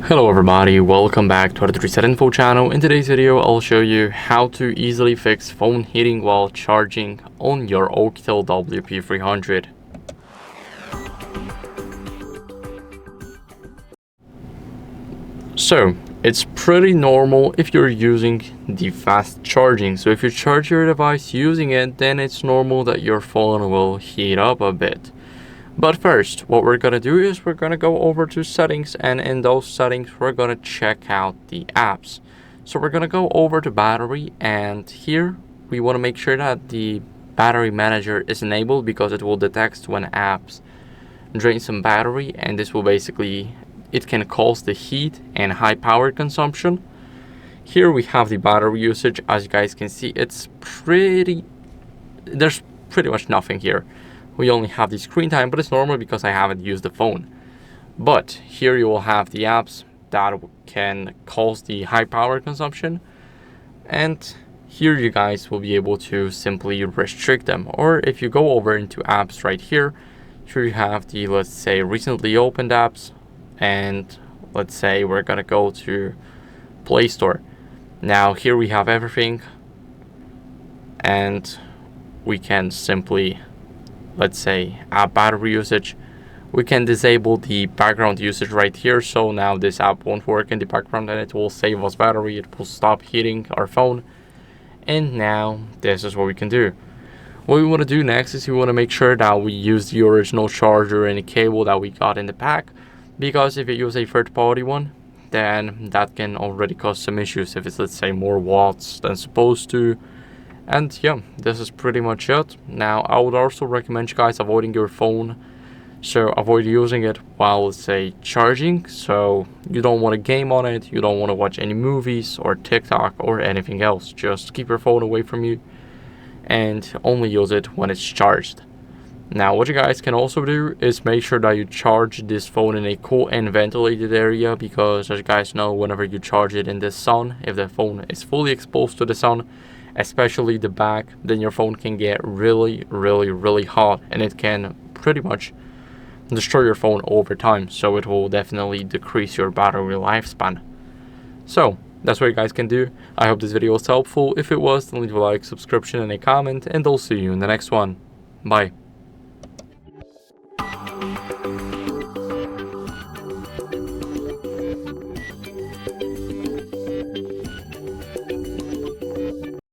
Hello everybody, welcome back to our Reset Info channel. In today's video, I'll show you how to easily fix phone heating while charging on your OUKITEL WP300. So, it's pretty normal if you're using the fast charging. So if you charge your device using it, then it's normal that your phone will heat up a bit. But first, what we're gonna do is we're gonna go over to settings, and in those settings we're gonna check out the apps. So we're gonna go over to battery, and here we want to make sure that the battery manager is enabled, because it will detect when apps drain some battery, and this will basically, it can cause the heat and high power consumption. Here we have the battery usage. As you guys can see, there's pretty much nothing here. We only have the screen time, but it's normal because I haven't used the phone. But here you will have the apps that can cause the high power consumption, and here you guys will be able to simply restrict them. Or if you go over into apps right here you have the, let's say, recently opened apps, and let's say we're gonna go to Play Store. Now here we have everything, and we can simply, let's say, app battery usage. We can disable the background usage right here, so now this app won't work in the background and it will save us battery. It will stop heating our phone. And now this is what we can do. What we want to do next is we want to make sure that we use the original charger and the cable that we got in the pack, because if you use a third-party one, then that can already cause some issues if it's, let's say, more watts than supposed to. And yeah, this is pretty much it. Now I would also recommend you guys avoiding your phone, so avoid using it while, let's say, charging. So you don't want to game on it, you don't want to watch any movies or TikTok or anything else. Just keep your phone away from you and only use it when it's charged. Now what you guys can also do is make sure that you charge this phone in a cool and ventilated area, because as you guys know, whenever you charge it in the sun, if the phone is fully exposed to the sun, especially the back, then your phone can get really hot, and it can pretty much destroy your phone over time. So it will definitely decrease your battery lifespan. So that's what you guys can do. I hope this video was helpful. If it was, then leave a like, subscription, and a comment, and I'll see you in the next one. Bye.